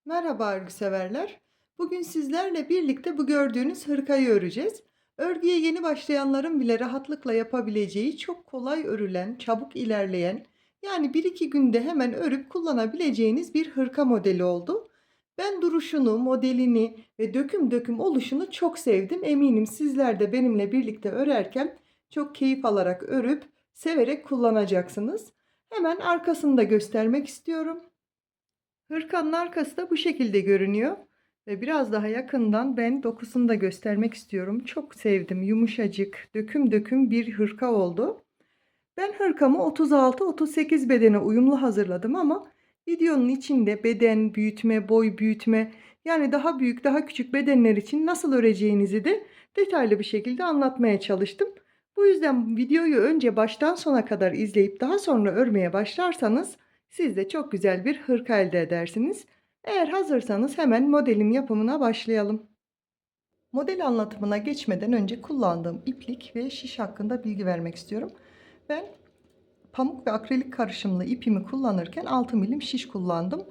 Merhaba örgü severler. Bugün sizlerle birlikte bu gördüğünüz hırkayı öreceğiz. Örgüye yeni başlayanların bile rahatlıkla yapabileceği çok kolay örülen, çabuk ilerleyen, yani bir iki günde hemen örüp kullanabileceğiniz bir hırka modeli oldu. Ben duruşunu, modelini ve döküm döküm oluşunu çok sevdim. Eminim sizler de benimle birlikte örerken çok keyif alarak örüp severek kullanacaksınız. Hemen arkasını da göstermek istiyorum. Hırkanın arkası da bu şekilde görünüyor. Ve biraz daha yakından ben dokusunu da göstermek istiyorum. Çok sevdim. Yumuşacık, döküm döküm bir hırka oldu. Ben hırkamı 36-38 bedene uyumlu hazırladım ama videonun içinde beden büyütme, boy büyütme, yani daha büyük, daha küçük bedenler için nasıl öreceğinizi de detaylı bir şekilde anlatmaya çalıştım. Bu yüzden videoyu önce baştan sona kadar izleyip daha sonra örmeye başlarsanız siz de çok güzel bir hırka elde edersiniz. Eğer hazırsanız hemen modelin yapımına başlayalım. Model anlatımına geçmeden önce kullandığım iplik ve şiş hakkında bilgi vermek istiyorum. Ben pamuk ve akrilik karışımlı ipimi kullanırken 6 milim şiş kullandım.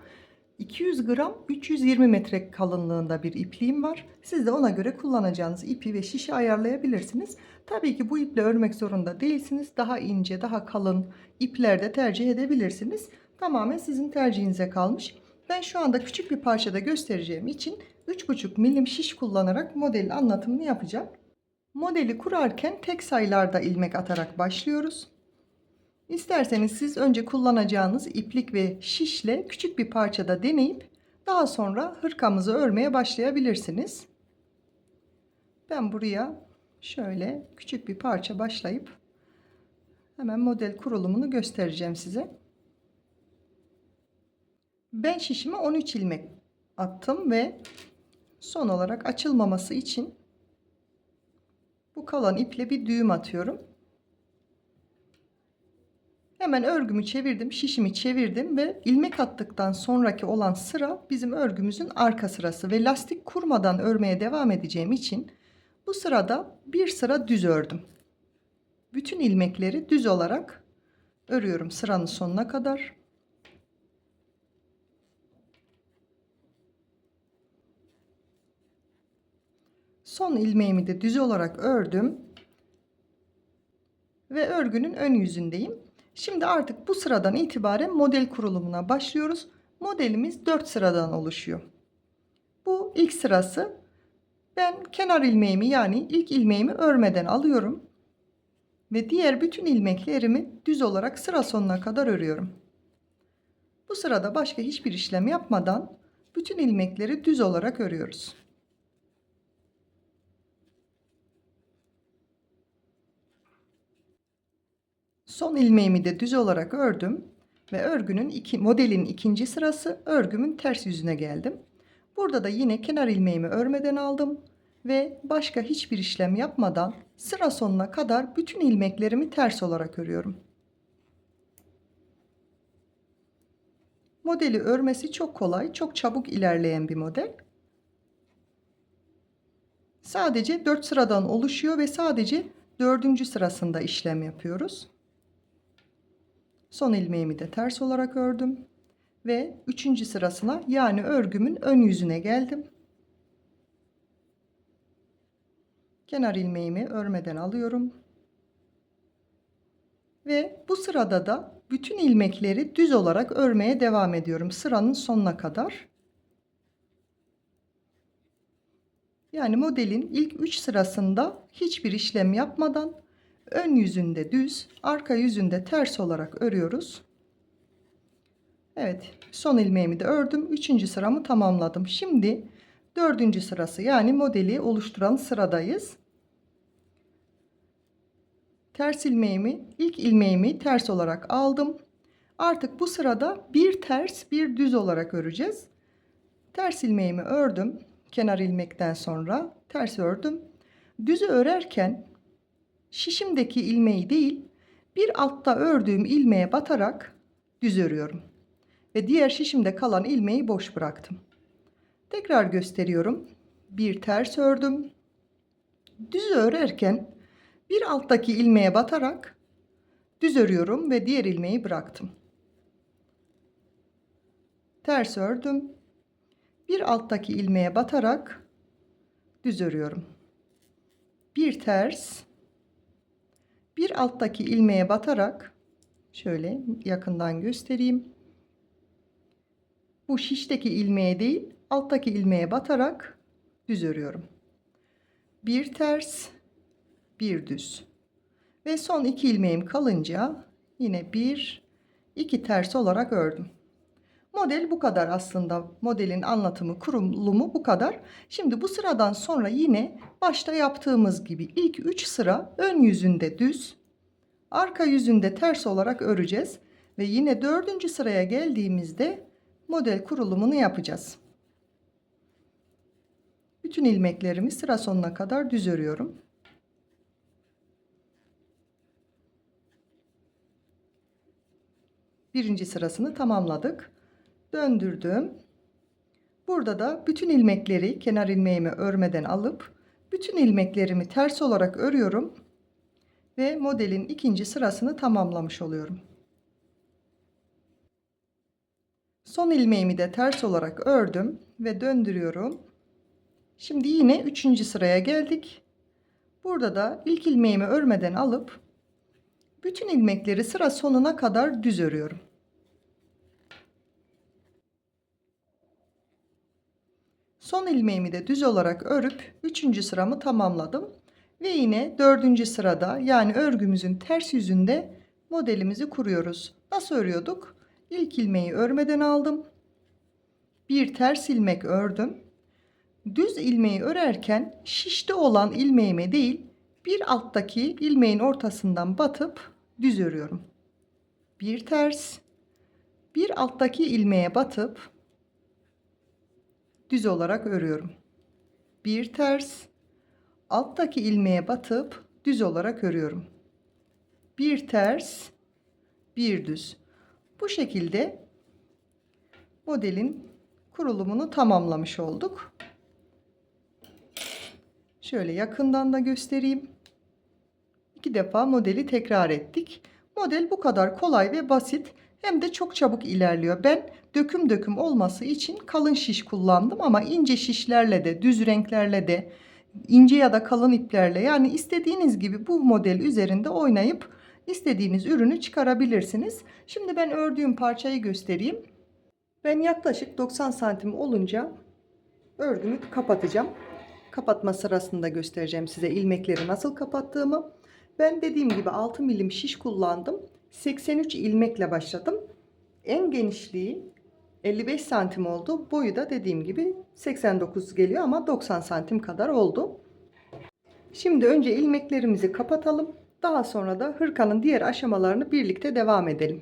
200 gram 320 metre kalınlığında bir ipliğim var. Siz de ona göre kullanacağınız ipi ve şişi ayarlayabilirsiniz. Tabii ki bu iple örmek zorunda değilsiniz. Daha ince, daha kalın ipler de tercih edebilirsiniz. Tamamen sizin tercihinize kalmış. Ben şu anda küçük bir parçada göstereceğim için 3,5 milim şiş kullanarak modelin anlatımını yapacağım. Modeli kurarken tek sayılarda ilmek atarak başlıyoruz. İsterseniz siz önce kullanacağınız iplik ve şişle küçük bir parçada deneyip daha sonra hırkamızı örmeye başlayabilirsiniz. Ben buraya şöyle küçük bir parça başlayıp hemen model kurulumunu göstereceğim size. Ben şişime 13 ilmek attım ve son olarak açılmaması için bu kalan iple bir düğüm atıyorum. Hemen örgümü çevirdim, şişimi çevirdim ve ilmek attıktan sonraki olan sıra bizim örgümüzün arka sırası ve lastik kurmadan örmeye devam edeceğim için bu sırada bir sıra düz ördüm. Bütün ilmekleri düz olarak örüyorum sıranın sonuna kadar. Son ilmeğimi de düz olarak ördüm ve örgünün ön yüzündeyim. Şimdi artık bu sıradan itibaren model kurulumuna başlıyoruz. Modelimiz 4 sıradan oluşuyor. Bu ilk sırası. Ben kenar ilmeğimi, yani ilk ilmeğimi örmeden alıyorum ve diğer bütün ilmeklerimi düz olarak sıra sonuna kadar örüyorum. Bu sırada başka hiçbir işlem yapmadan bütün ilmekleri düz olarak örüyoruz. Son ilmeğimi de düz olarak ördüm ve modelin ikinci sırası, örgümün ters yüzüne geldim. Burada da yine kenar ilmeğimi örmeden aldım ve başka hiçbir işlem yapmadan sıra sonuna kadar bütün ilmeklerimi ters olarak örüyorum. Modeli örmesi çok kolay, çok çabuk ilerleyen bir model. Sadece 4 sıradan oluşuyor ve sadece 4. sırasında işlem yapıyoruz. Son ilmeğimi de ters olarak ördüm ve 3. sırasına, yani örgümün ön yüzüne geldim. Kenar ilmeğimi örmeden alıyorum ve bu sırada da bütün ilmekleri düz olarak örmeye devam ediyorum sıranın sonuna kadar. Yani modelin ilk 3 sırasında hiçbir işlem yapmadan ön yüzünde düz, arka yüzünde ters olarak örüyoruz. Evet, son ilmeğimi de ördüm. 3. sıramı tamamladım. Şimdi 4. sırası, yani modeli oluşturan sıradayız. Ters ilmeğimi, ilk ilmeğimi ters olarak aldım. Artık bu sırada bir ters bir düz olarak öreceğiz. Ters ilmeğimi ördüm. Kenar ilmekten sonra ters ördüm. Düzü örerken şişimdeki ilmeği değil, bir altta ördüğüm ilmeğe batarak düz örüyorum. Ve diğer şişimde kalan ilmeği boş bıraktım. Tekrar gösteriyorum. Bir ters ördüm. Düz örerken bir alttaki ilmeğe batarak düz örüyorum ve diğer ilmeği bıraktım. Ters ördüm. Bir alttaki ilmeğe batarak düz örüyorum. Bir ters, bir alttaki ilmeğe batarak şöyle yakından göstereyim. Bu şişteki ilmeğe değil, alttaki ilmeğe batarak düz örüyorum. Bir ters, bir düz. Ve son 2 ilmeğim kalınca yine 1 2 ters olarak ördüm. Model bu kadar aslında. Modelin anlatımı, kurulumu bu kadar. Şimdi bu sıradan sonra yine başta yaptığımız gibi ilk 3 sıra ön yüzünde düz, arka yüzünde ters olarak öreceğiz. Ve yine 4. sıraya geldiğimizde model kurulumunu yapacağız. Bütün ilmeklerimi sıra sonuna kadar düz örüyorum. Birinci sırasını tamamladık. Döndürdüm. Burada da bütün ilmekleri kenar ilmeğimi örmeden alıp bütün ilmeklerimi ters olarak örüyorum ve modelin ikinci sırasını tamamlamış oluyorum. Son ilmeğimi de ters olarak ördüm ve döndürüyorum. Şimdi yine 3. sıraya geldik. Burada da ilk ilmeğimi örmeden alıp bütün ilmekleri sıra sonuna kadar düz örüyorum. Son ilmeğimi de düz olarak örüp 3. sıramı tamamladım. Ve yine 4. sırada, yani örgümüzün ters yüzünde modelimizi kuruyoruz. Nasıl örüyorduk? İlk ilmeği örmeden aldım. Bir ters ilmek ördüm. Düz ilmeği örerken şişte olan ilmeğime değil, bir alttaki ilmeğin ortasından batıp düz örüyorum. Bir ters, bir alttaki ilmeğe batıp düz olarak örüyorum. Bir ters, alttaki ilmeğe batıp düz olarak örüyorum. Bir ters, bir düz. Bu şekilde modelin kurulumunu tamamlamış olduk. Şöyle yakından da göstereyim. 2 defa modeli tekrar ettik. Model bu kadar kolay ve basit, hem de çok çabuk ilerliyor. Ben döküm döküm olması için kalın şiş kullandım ama ince şişlerle de, düz renklerle de, ince ya da kalın iplerle, yani istediğiniz gibi bu model üzerinde oynayıp istediğiniz ürünü çıkarabilirsiniz. Şimdi ben ördüğüm parçayı göstereyim. Ben yaklaşık 90 santim olunca örgümü kapatacağım. Kapatma sırasında göstereceğim size ilmekleri nasıl kapattığımı. Ben dediğim gibi 6 milim şiş kullandım. 83 ilmekle başladım. En genişliği 55 santim oldu. Boyu da dediğim gibi 89 geliyor ama 90 santim kadar oldu. Şimdi önce ilmeklerimizi kapatalım. Daha sonra da hırkanın diğer aşamalarını birlikte devam edelim.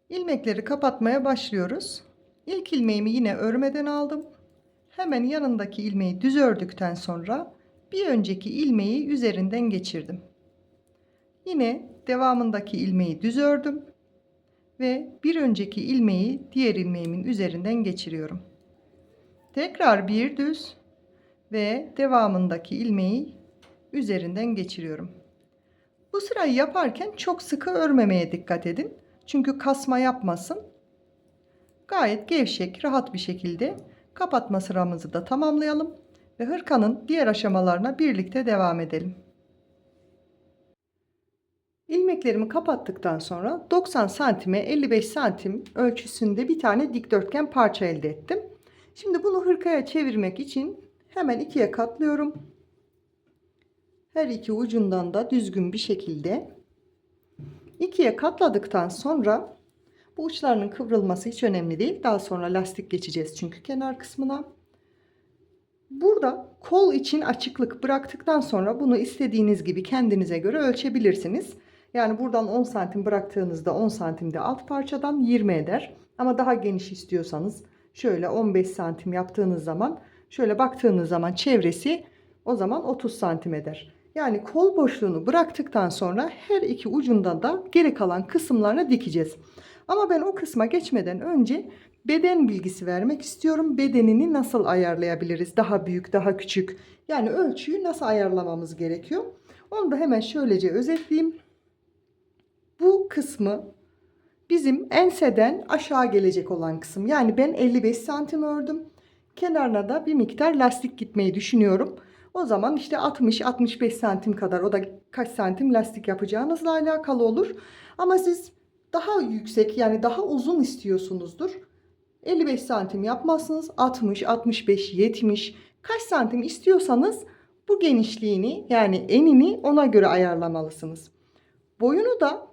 İlmekleri kapatmaya başlıyoruz. İlk ilmeğimi yine örmeden aldım. Hemen yanındaki ilmeği düz ördükten sonra bir önceki ilmeği üzerinden geçirdim. Yine devamındaki ilmeği düz ördüm ve bir önceki ilmeği diğer ilmeğimin üzerinden geçiriyorum. Tekrar bir düz ve devamındaki ilmeği üzerinden geçiriyorum. Bu sırayı yaparken çok sıkı örmemeye dikkat edin. Çünkü kasma yapmasın. Gayet gevşek, rahat bir şekilde kapatma sıramızı da tamamlayalım ve hırkanın diğer aşamalarına birlikte devam edelim. İlmeklerimi kapattıktan sonra 90 santime 55 santim ölçüsünde bir tane dikdörtgen parça elde ettim. Şimdi bunu hırkaya çevirmek için hemen ikiye katlıyorum. Her iki ucundan da düzgün bir şekilde ikiye katladıktan sonra bu uçlarının kıvrılması hiç önemli değil. Daha sonra lastik geçeceğiz çünkü kenar kısmına. Burada kol için açıklık bıraktıktan sonra bunu istediğiniz gibi kendinize göre ölçebilirsiniz. Yani buradan 10 santim bıraktığınızda 10 santimde alt parçadan 20 eder. Ama daha geniş istiyorsanız şöyle 15 santim yaptığınız zaman, şöyle baktığınız zaman çevresi o zaman 30 santim eder. Yani kol boşluğunu bıraktıktan sonra her iki ucundan da geri kalan kısımlarını dikeceğiz. Ama ben o kısma geçmeden önce beden bilgisi vermek istiyorum. Bedenini nasıl ayarlayabiliriz? Daha büyük, daha küçük. Yani ölçüyü nasıl ayarlamamız gerekiyor? Onu da hemen şöylece özetleyeyim. Bu kısmı bizim enseden aşağı gelecek olan kısım. Yani ben 55 santim ördüm. Kenarına da bir miktar lastik gitmeyi düşünüyorum. O zaman işte 60-65 santim kadar, o da kaç santim lastik yapacağınızla alakalı olur. Ama siz daha yüksek, yani daha uzun istiyorsunuzdur. 55 santim yapmazsınız. 60, 65, 70, kaç santim istiyorsanız bu genişliğini, yani enini ona göre ayarlamalısınız. Boyunu da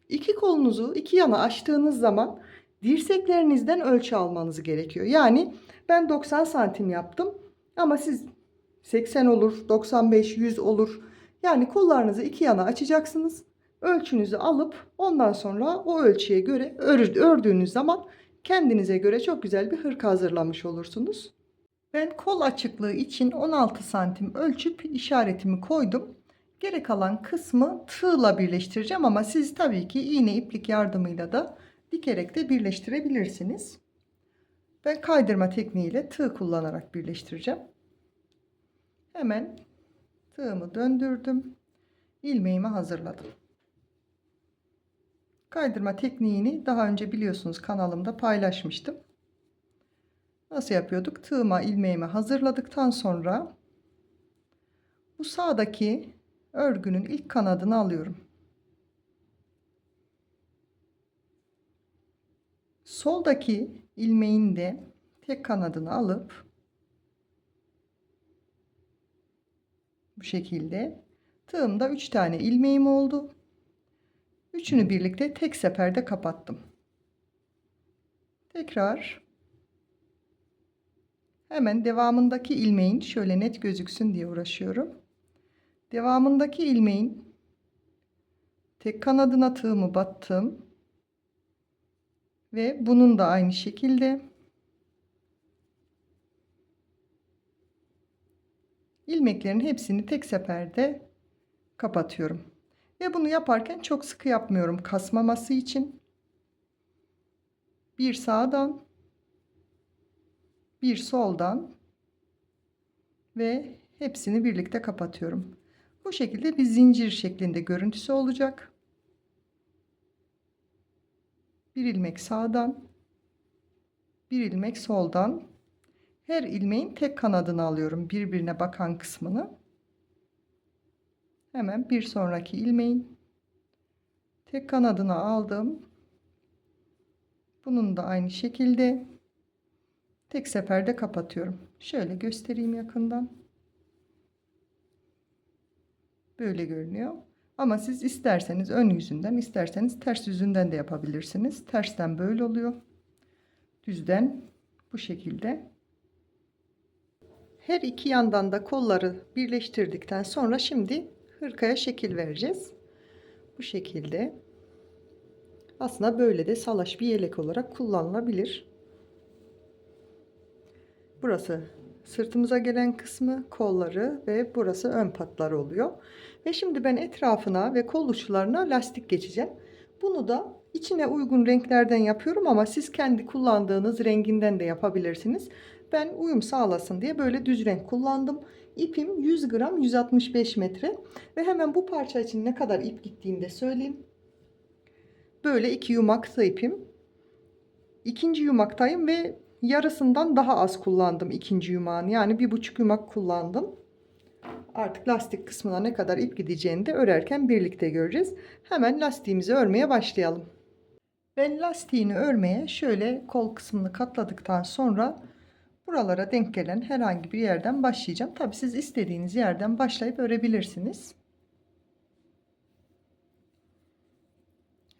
iki kolunuzu iki yana açtığınız zaman dirseklerinizden ölçü almanız gerekiyor. Yani ben 90 santim yaptım ama siz 80 olur, 95, 100 olur. Yani kollarınızı iki yana açacaksınız. Ölçünüzü alıp ondan sonra o ölçüye göre ördüğünüz zaman kendinize göre çok güzel bir hırka hazırlamış olursunuz. Ben kol açıklığı için 16 santim ölçüp işaretimi koydum. Geri kalan kısmı tığla birleştireceğim ama siz tabii ki iğne iplik yardımıyla da dikerek de birleştirebilirsiniz. Ben kaydırma tekniğiyle tığ kullanarak birleştireceğim. Hemen tığımı döndürdüm. İlmeğimi hazırladım. Kaydırma tekniğini daha önce biliyorsunuz kanalımda paylaşmıştım. Nasıl yapıyorduk? Tığıma ilmeğimi hazırladıktan sonra bu sağdaki örgünün ilk kanadını alıyorum. Soldaki ilmeğin de tek kanadını alıp bu şekilde, tığımda 3 tane ilmeğim oldu. Üçünü birlikte tek seferde kapattım. Tekrar hemen devamındaki ilmeğin, şöyle net gözüksün diye uğraşıyorum. Devamındaki ilmeğin tek kanadına tığımı battım. Ve bunun da aynı şekilde ilmeklerin hepsini tek seferde kapatıyorum. Ve bunu yaparken çok sıkı yapmıyorum, kasmaması için. Bir sağdan, bir soldan ve hepsini birlikte kapatıyorum. Bu şekilde bir zincir şeklinde görüntüsü olacak. Bir ilmek sağdan, bir ilmek soldan. Her ilmeğin tek kanadını alıyorum, birbirine bakan kısmını. Hemen bir sonraki ilmeğin tek kanadını aldım. Bunun da aynı şekilde tek seferde kapatıyorum. Şöyle göstereyim yakından. Böyle görünüyor. Ama siz isterseniz ön yüzünden, isterseniz ters yüzünden de yapabilirsiniz. Tersten böyle oluyor. Düzden bu şekilde. Her iki yandan da kolları birleştirdikten sonra şimdi hırkaya şekil vereceğiz. Bu şekilde. Aslında böyle de salaş bir yelek olarak kullanılabilir. Burası sırtımıza gelen kısmı, kolları ve burası ön patları oluyor. Ve şimdi ben etrafına ve kol uçlarına lastik geçeceğim. Bunu da içine uygun renklerden yapıyorum ama siz kendi kullandığınız renginden de yapabilirsiniz. Ben uyum sağlasın diye böyle düz renk kullandım. İpim 100 gram 165 metre ve hemen bu parça için ne kadar ip gittiğini de söyleyeyim. Böyle 2 yumakta ipim. İkinci yumaktayım ve yarısından daha az kullandım ikinci yumağın. Yani 1,5 yumak kullandım. Artık lastik kısmına ne kadar ip gideceğini de örerken birlikte göreceğiz. Hemen lastiğimizi örmeye başlayalım. Ben lastiğini örmeye şöyle kol kısmını katladıktan sonra buralara denk gelen herhangi bir yerden başlayacağım. Tabi siz istediğiniz yerden başlayıp örebilirsiniz.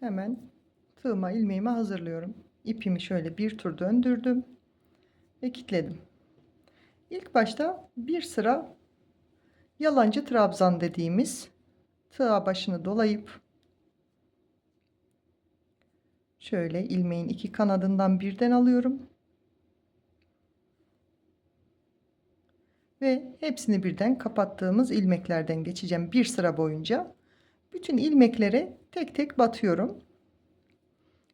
Hemen tığıma ilmeğimi hazırlıyorum. İpimi şöyle bir tur döndürdüm ve kilitledim. İlk başta bir sıra yalancı trabzan dediğimiz tığa başını dolayıp şöyle ilmeğin iki kanadından birden alıyorum ve hepsini birden kapattığımız ilmeklerden geçeceğim bir sıra boyunca. Bütün ilmeklere tek tek batıyorum.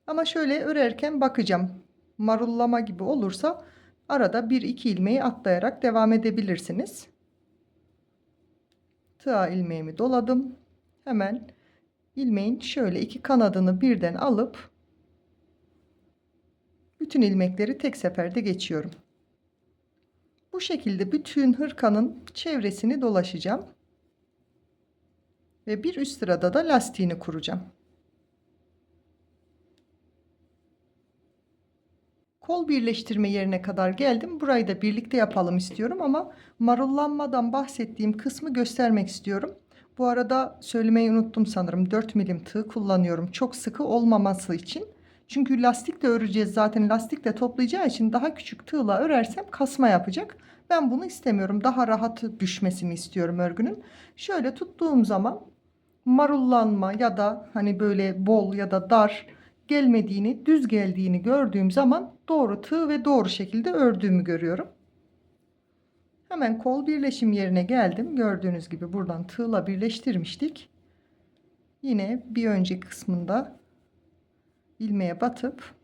Ama şöyle örerken bakacağım. Marullama gibi olursa arada bir iki ilmeği atlayarak devam edebilirsiniz. Tığa ilmeğimi doladım. Hemen ilmeğin şöyle iki kanadını birden alıp bütün ilmekleri tek seferde geçiyorum. Bu şekilde bütün hırkanın çevresini dolaşacağım ve bir üst sırada da lastiğini kuracağım. Kol birleştirme yerine kadar geldim. Burayı da birlikte yapalım istiyorum ama marullanmadan bahsettiğim kısmı göstermek istiyorum. Bu arada söylemeyi unuttum sanırım. 4 milim tığ kullanıyorum. Çok sıkı olmaması için. Çünkü lastik de öreceğiz zaten. Lastik de toplayacağı için daha küçük tığla örersem kasma yapacak. Ben bunu istemiyorum. Daha rahat düşmesini istiyorum örgünün. Şöyle tuttuğum zaman marullanma ya da hani böyle bol ya da dar gelmediğini, düz geldiğini gördüğüm zaman doğru tığ ve doğru şekilde ördüğümü görüyorum. Hemen kol birleşim yerine geldim. Gördüğünüz gibi buradan tığla birleştirmiştik. Yine bir önceki kısmında ilmeğe batıp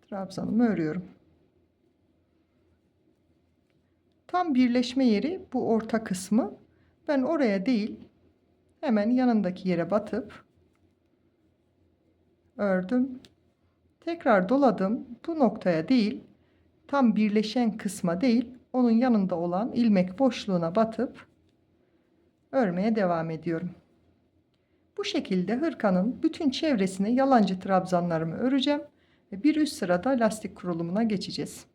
trabzanımı örüyorum. Tam birleşme yeri bu orta kısmı. Ben oraya değil, hemen yanındaki yere batıp ördüm. Tekrar doladım. Bu noktaya değil, tam birleşen kısma değil, onun yanında olan ilmek boşluğuna batıp örmeye devam ediyorum. Bu şekilde hırkanın bütün çevresine yalancı trabzanlarımı öreceğim ve bir üst sırada lastik kurulumuna geçeceğiz.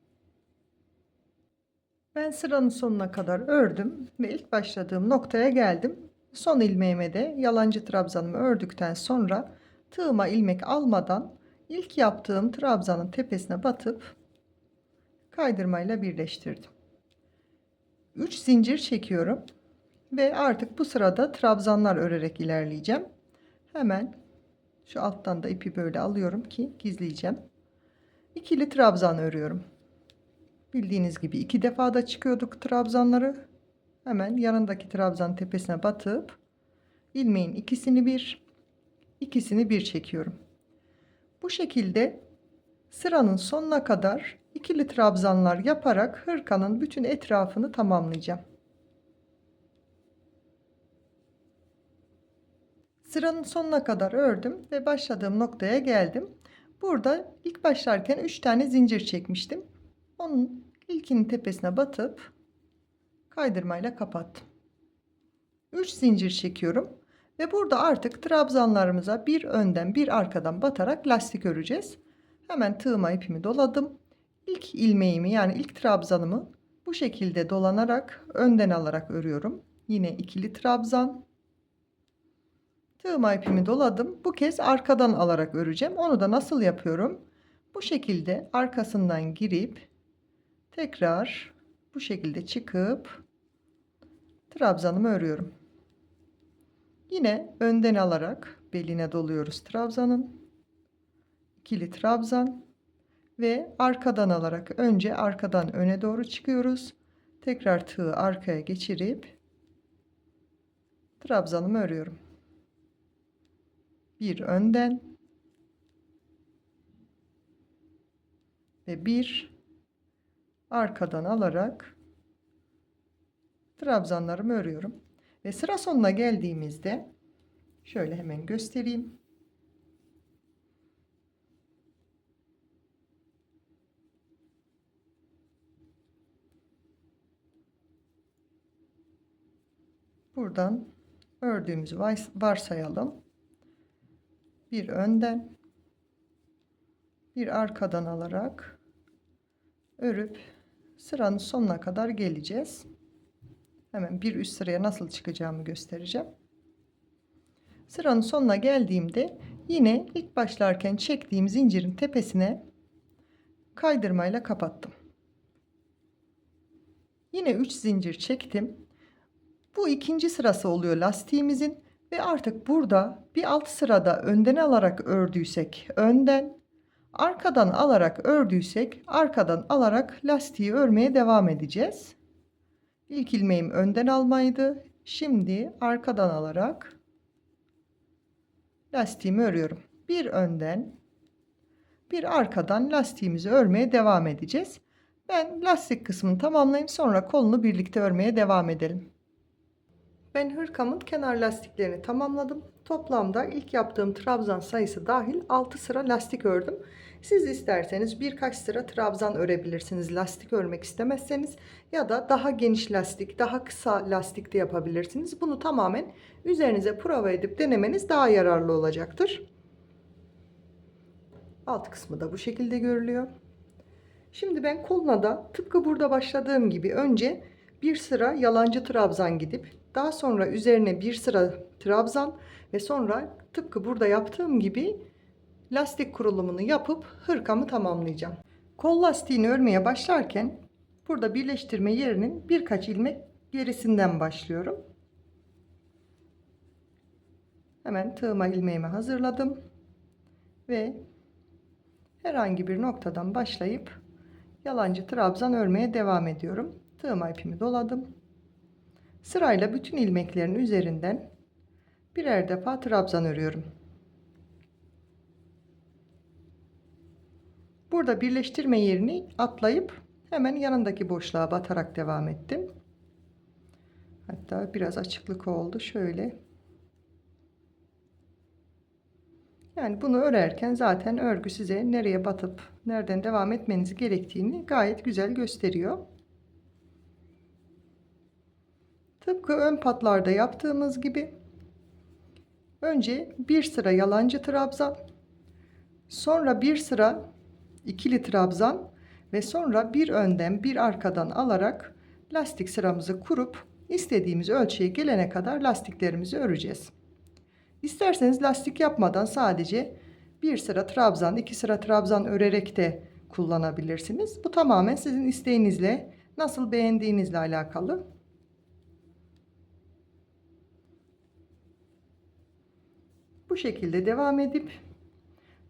Ben sıranın sonuna kadar ördüm ve ilk başladığım noktaya geldim. Son ilmeğime de yalancı trabzanımı ördükten sonra tığıma ilmek almadan ilk yaptığım trabzanın tepesine batıp kaydırmayla birleştirdim. 3 zincir çekiyorum ve artık bu sırada trabzanlar örerek ilerleyeceğim. Hemen şu alttan da ipi böyle alıyorum ki gizleyeceğim. İkili trabzan örüyorum. Bildiğiniz gibi 2 defa da çıkıyorduk trabzanları. Hemen yanındaki trabzan tepesine batıp ilmeğin ikisini bir çekiyorum. Bu şekilde sıranın sonuna kadar ikili trabzanlar yaparak hırkanın bütün etrafını tamamlayacağım. Sıranın sonuna kadar ördüm ve başladığım noktaya geldim. Burada ilk başlarken 3 tane zincir çekmiştim. Onun ilkinin tepesine batıp kaydırmayla kapattım. 3 zincir çekiyorum ve burada artık trabzanlarımıza bir önden bir arkadan batarak lastik öreceğiz. Hemen tığıma ipimi doladım. İlk ilmeğimi yani ilk trabzanımı bu şekilde dolanarak önden alarak örüyorum. Yine ikili trabzan. Tığıma ipimi doladım. Bu kez arkadan alarak öreceğim. Onu da nasıl yapıyorum? Bu şekilde arkasından girip tekrar bu şekilde çıkıp trabzanımı örüyorum. Yine önden alarak beline doluyoruz trabzanın. İkili trabzan ve arkadan alarak önce arkadan öne doğru çıkıyoruz. Tekrar tığı arkaya geçirip trabzanımı örüyorum. Bir önden ve bir arkadan alarak trabzanlarımı örüyorum. Ve sıra sonuna geldiğimizde şöyle hemen göstereyim. Buradan ördüğümüzü varsayalım. Bir önden bir arkadan alarak örüp sıranın sonuna kadar geleceğiz. Hemen bir üst sıraya nasıl çıkacağımı göstereceğim. Sıranın sonuna geldiğimde yine ilk başlarken çektiğim zincirin tepesine kaydırmayla kapattım. Yine 3 zincir çektim. Bu ikinci sırası oluyor lastiğimizin ve artık burada bir alt sırada önden alarak ördüysek önden, arkadan alarak ördüysek arkadan alarak lastiği örmeye devam edeceğiz. İlk ilmeğim önden almaydı. Şimdi arkadan alarak lastiğimi örüyorum. Bir önden, bir arkadan lastiğimizi örmeye devam edeceğiz. Ben lastik kısmını tamamlayayım, sonra kolunu birlikte örmeye devam edelim. Ben hırkamın kenar lastiklerini tamamladım. Toplamda ilk yaptığım trabzan sayısı dahil 6 sıra lastik ördüm. Siz isterseniz birkaç sıra trabzan örebilirsiniz lastik örmek istemezseniz, ya da daha geniş lastik, daha kısa lastik de yapabilirsiniz. Bunu tamamen üzerinize prova edip denemeniz daha yararlı olacaktır. Alt kısmı da bu şekilde görülüyor. Şimdi ben koluna da tıpkı burada başladığım gibi önce bir sıra yalancı trabzan gidip daha sonra üzerine bir sıra trabzan ve sonra tıpkı burada yaptığım gibi lastik kurulumunu yapıp hırkamı tamamlayacağım. Kol lastiğini örmeye başlarken burada birleştirme yerinin birkaç ilmek gerisinden başlıyorum. Hemen tığıma ilmeğimi hazırladım ve herhangi bir noktadan başlayıp yalancı trabzan örmeye devam ediyorum. Tığıma ipimi doladım. Sırayla bütün ilmeklerin üzerinden birer defa trabzan örüyorum. Burada birleştirme yerini atlayıp hemen yanındaki boşluğa batarak devam ettim. Hatta biraz açıklık oldu. Şöyle. Yani bunu örerken zaten örgü size nereye batıp nereden devam etmeniz gerektiğini gayet güzel gösteriyor. Tıpkı ön patlarda yaptığımız gibi önce bir sıra yalancı trabzan, sonra bir sıra ikili trabzan ve sonra bir önden bir arkadan alarak lastik sıramızı kurup istediğimiz ölçüye gelene kadar lastiklerimizi öreceğiz. İsterseniz lastik yapmadan sadece bir sıra trabzan, iki sıra trabzan örerek de kullanabilirsiniz. Bu tamamen sizin isteğinizle, nasıl beğendiğinizle alakalı. Bu şekilde devam edip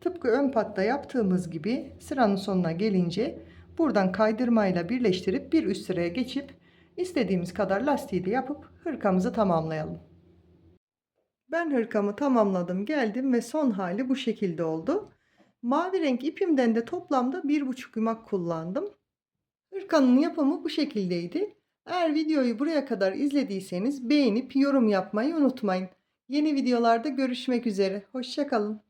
tıpkı ön patta yaptığımız gibi sıranın sonuna gelince buradan kaydırmayla birleştirip bir üst sıraya geçip istediğimiz kadar lastiği de yapıp hırkamızı tamamlayalım. Ben hırkamı tamamladım, geldim ve son hali bu şekilde oldu. Mavi renk ipimden de toplamda 1,5 yumak kullandım. Hırkanın yapımı bu şekildeydi. Eğer videoyu buraya kadar izlediyseniz beğenip yorum yapmayı unutmayın. Yeni videolarda görüşmek üzere. Hoşça kalın.